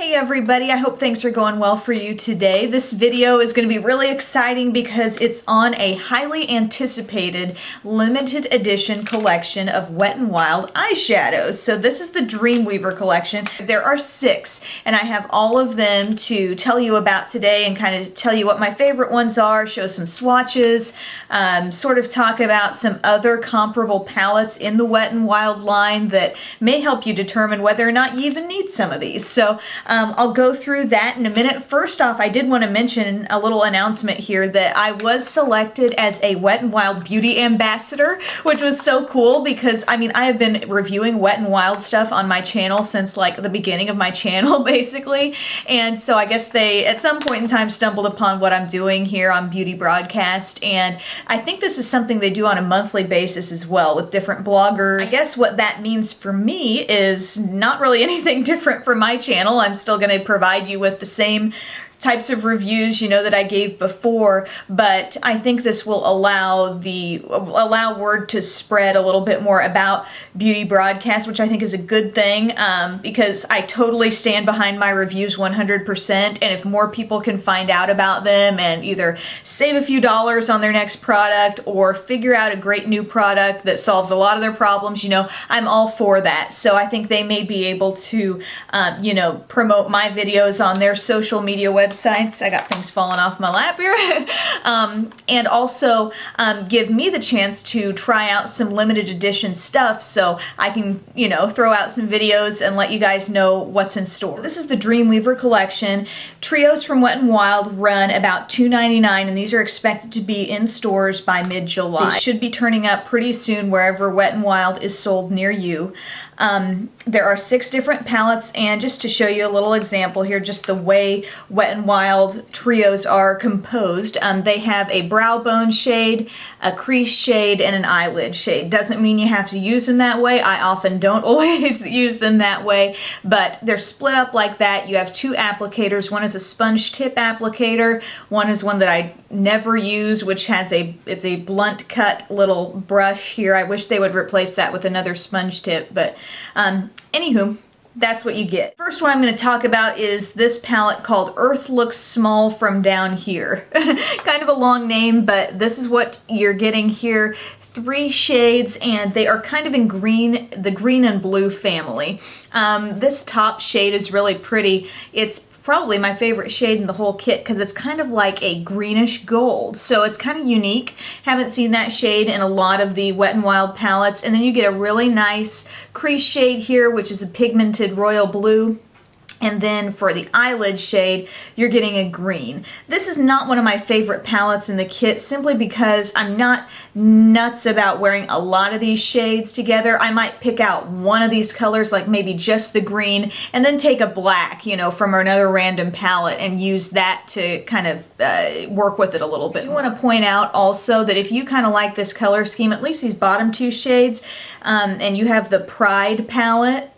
Hey everybody, I hope things are going well for you today. This video is going to be really exciting because it's on a highly anticipated limited edition collection of Wet n Wild eyeshadows. So this is the Dreamweaver collection. There are 6 and I have all of them to tell you about today and kind of tell you what my favorite ones are, show some swatches, sort of talk about some other comparable palettes in the Wet n Wild line that may help you determine whether or not you even need some of these. So I'll go through that in a minute. First off, I did want to mention a little announcement here that I was selected as a Wet n Wild Beauty Ambassador, which was so cool because, I mean, I have been reviewing Wet n Wild stuff on my channel since like the beginning of my channel, basically. And so I guess they, at some point in time, stumbled upon what I'm doing here on Beauty Broadcast. And I think this is something they do on a monthly basis as well with different bloggers. I guess what that means for me is not really anything different from my channel. I'm still going to provide you with the same types of reviews, you know, that I gave before, but I think this will allow word to spread a little bit more about Beauty Broadcast, which I think is a good thing, because I totally stand behind my reviews 100%, and if more people can find out about them and either save a few dollars on their next product or figure out a great new product that solves a lot of their problems, you know, I'm all for that. So I think they may be able to, you know, promote my videos on their social media websites. I got things falling off my lap here. And also give me the chance to try out some limited edition stuff so I can, you know, throw out some videos and let you guys know what's in store. This is the Dreamweaver collection. Trios from Wet n Wild run about $2.99 and these are expected to be in stores by mid-July. They should be turning up pretty soon wherever Wet n Wild is sold near you. There are 6 different palettes, and just to show you a little example here, just the way Wet n Wild trios are composed, they have a brow bone shade, a crease shade, and an eyelid shade. Doesn't mean you have to use them that way. I often don't always use them that way, but they're split up like that. You have 2 applicators. One is a sponge tip applicator. One is one that I never use, which has it's a blunt cut little brush here. I wish they would replace that with another sponge tip, but anywho, that's what you get. First one I'm going to talk about is this palette called Earth Looks Small From Down Here. Kind of a long name, but this is what you're getting here. 3 shades, and they are kind of in green, the green and blue family. This top shade is really pretty. It's probably my favorite shade in the whole kit because it's kind of like a greenish gold, so it's kind of unique. Haven't seen that shade in a lot of the Wet n Wild palettes. And then you get a really nice crease shade here, which is a pigmented royal blue. And then for the eyelid shade, you're getting a green. This is not one of my favorite palettes in the kit simply because I'm not nuts about wearing a lot of these shades together. I might pick out one of these colors, like maybe just the green, and then take a black, you know, from another random palette and use that to kind of work with it a little bit. I do want to point out also that if you kind of like this color scheme, at least these bottom 2 shades, and you have the Pride palette,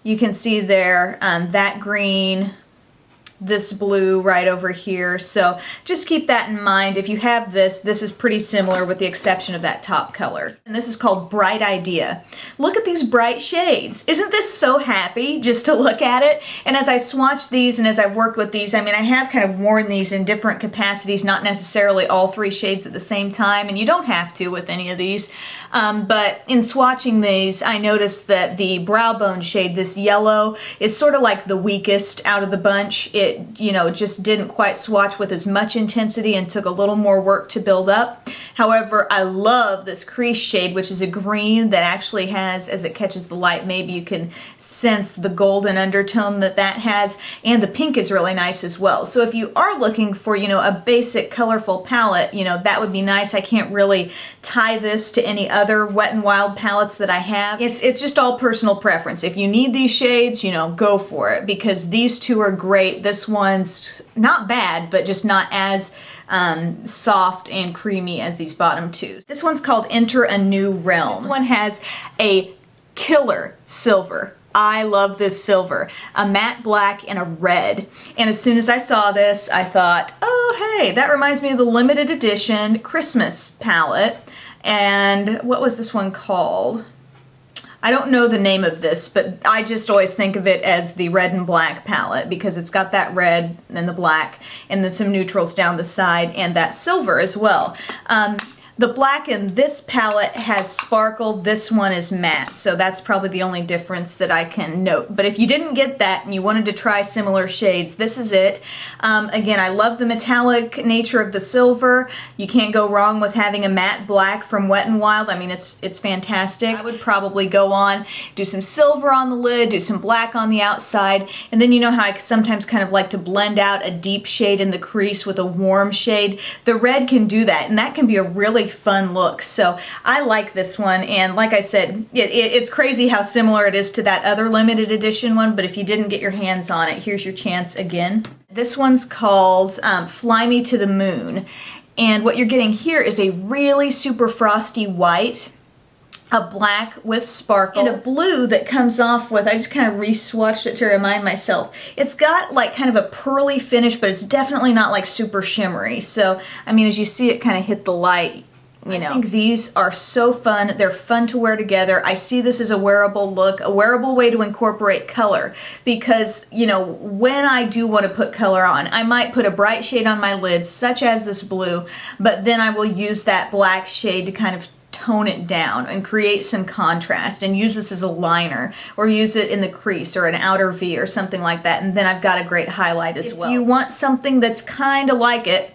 you can see there that green, this blue right over here. So just keep that in mind. If you have this, this is pretty similar with the exception of that top color. And this is called Bright Idea. Look at these bright shades. Isn't this so happy just to look at it? And as I swatch these and as I've worked with these, I mean, I have kind of worn these in different capacities, not necessarily all 3 shades at the same time, and you don't have to with any of these. But in swatching these, I noticed that the brow bone shade, this yellow, is sort of like the weakest out of the bunch. It, you know, just didn't quite swatch with as much intensity and took a little more work to build up. However, I love this crease shade, which is a green that actually has, as it catches the light, maybe you can sense the golden undertone that that has, and the pink is really nice as well. So if you are looking for, you know, a basic colorful palette, you know, that would be nice. I can't really tie this to any other Wet n Wild palettes that I have. It's just all personal preference. If you need these shades, you know, go for it, because these 2 are great. This one's not bad, but just not as soft and creamy as these bottom 2. This one's called Enter a New Realm. This one has a killer silver. I love this silver. A matte black and a red. And as soon as I saw this, I thought, oh hey, that reminds me of the limited edition Christmas palette. And what was this one called? I don't know the name of this, but I just always think of it as the red and black palette because it's got that red and the black and then some neutrals down the side and that silver as well. The black in this palette has sparkle, this one is matte, so that's probably the only difference that I can note. But if you didn't get that and you wanted to try similar shades, this is it. Again, I love the metallic nature of the silver. You can't go wrong with having a matte black from Wet n Wild. I mean, it's fantastic. I would probably go on, do some silver on the lid, do some black on the outside, and then you know how I sometimes kind of like to blend out a deep shade in the crease with a warm shade. The red can do that, and that can be a really fun look. So I like this one, and like I said, it's crazy how similar it is to that other limited edition one, but if you didn't get your hands on it, here's your chance again. This one's called Fly Me to the Moon, and what you're getting here is a really super frosty white, a black with sparkle, and a blue that comes off with, I just kind of re-swatched it to remind myself. It's got like kind of a pearly finish, but it's definitely not like super shimmery. So, I mean, as you see it kind of hit the light, you know. I think these are so fun. They're fun to wear together. I see this as a wearable look, a wearable way to incorporate color, because, you know, when I do want to put color on, I might put a bright shade on my lids, such as this blue, but then I will use that black shade to kind of tone it down and create some contrast and use this as a liner or use it in the crease or an outer V or something like that, and then I've got a great highlight as well. If you want something that's kind of like it,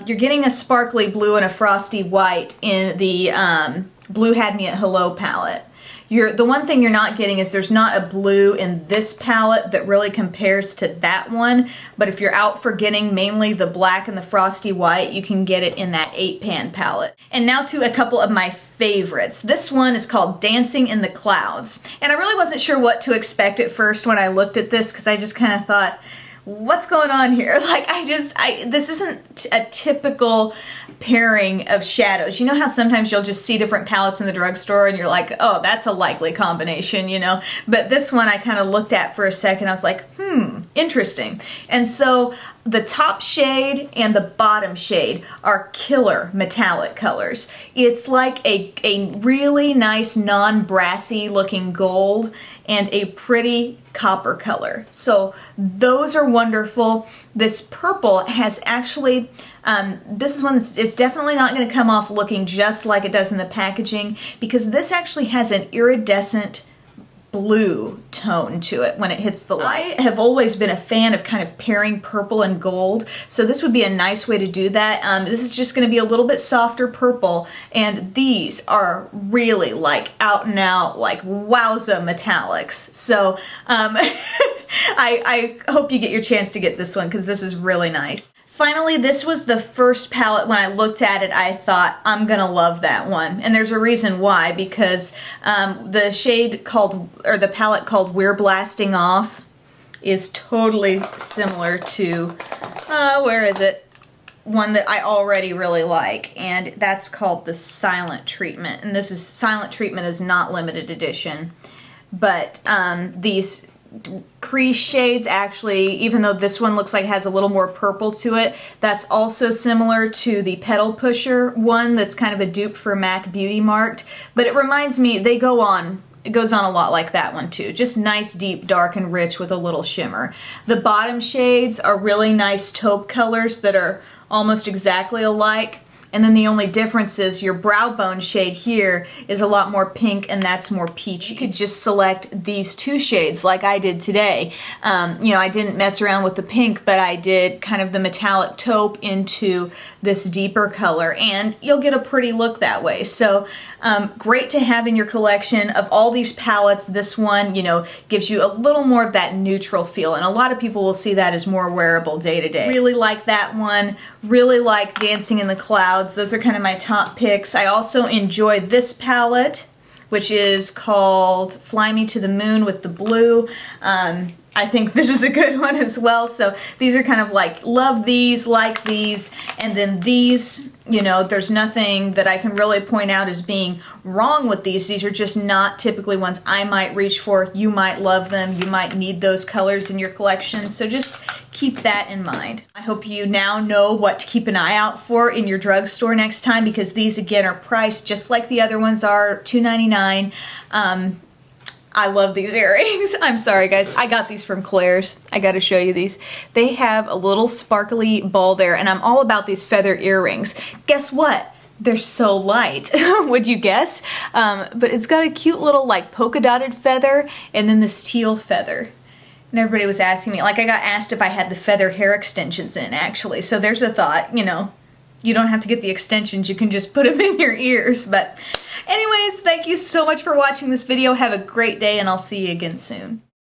you're getting a sparkly blue and a frosty white in the Blue Had Me at Hello palette. The one thing you're not getting is there's not a blue in this palette that really compares to that one, but if you're out for getting mainly the black and the frosty white, you can get it in that 8-pan palette. And now to a couple of my favorites. This one is called Dancing in the Clouds, and I really wasn't sure what to expect at first when I looked at this, because I just kind of thought, what's going on here? Like, this isn't a typical pairing of shadows. You know how sometimes you'll just see different palettes in the drugstore and you're like, oh, that's a likely combination, you know? But this one I kind of looked at for a second. I was like, interesting. And so the top shade and the bottom shade are killer metallic colors. It's like a really nice non-brassy looking gold and a pretty copper color. So those are wonderful. This purple has actually, this is one that's, it's definitely not going to come off looking just like it does in the packaging, because this actually has an iridescent blue tone to it when it hits the light. I have always been a fan of kind of pairing purple and gold, so this would be a nice way to do that. This is just going to be a little bit softer purple, and these are really like out and out, like wowza metallics. So I hope you get your chance to get this one, because this is really nice. Finally, this was the first palette. When I looked at it, I thought, I'm gonna love that one. And there's a reason why, because the shade called, or the palette called We're Blasting Off is totally similar to, where is it? One that I already really like, and that's called the Silent Treatment. And this is, Silent Treatment is not limited edition, but these crease shades actually, even though this one looks like it has a little more purple to it, that's also similar to the Petal Pusher one that's kind of a dupe for MAC Beauty Marked, but it reminds me, it goes on a lot like that one too. Just nice, deep, dark, and rich with a little shimmer. The bottom shades are really nice taupe colors that are almost exactly alike. And then the only difference is your brow bone shade here is a lot more pink, and that's more peachy. You could just select these two shades like I did today. You know, I didn't mess around with the pink, but I did kind of the metallic taupe into this deeper color, and you'll get a pretty look that way. So great to have in your collection. Of all these palettes, this one, you know, gives you a little more of that neutral feel, and a lot of people will see that as more wearable day to day. Really like that one. Really like Dancing in the Clouds. Those are kind of my top picks. I also enjoy this palette, which is called Fly Me to the Moon with the blue. I think this is a good one as well. So these are kind of like, love these, like these, and then these, you know, there's nothing that I can really point out as being wrong with these. These are just not typically ones I might reach for. You might love them. You might need those colors in your collection. So just keep that in mind. I hope you now know what to keep an eye out for in your drugstore next time, because these again are priced just like the other ones are, $2.99. I love these earrings. I'm sorry guys, I got these from Claire's. I gotta show you these. They have a little sparkly ball there, and I'm all about these feather earrings. Guess what? They're so light. Would you guess? But it's got a cute little like polka dotted feather and then this teal feather. And everybody was asking me, like I got asked if I had the feather hair extensions in actually. So there's a thought, you know, you don't have to get the extensions, you can just put them in your ears. But anyways, thank you so much for watching this video. Have a great day and I'll see you again soon.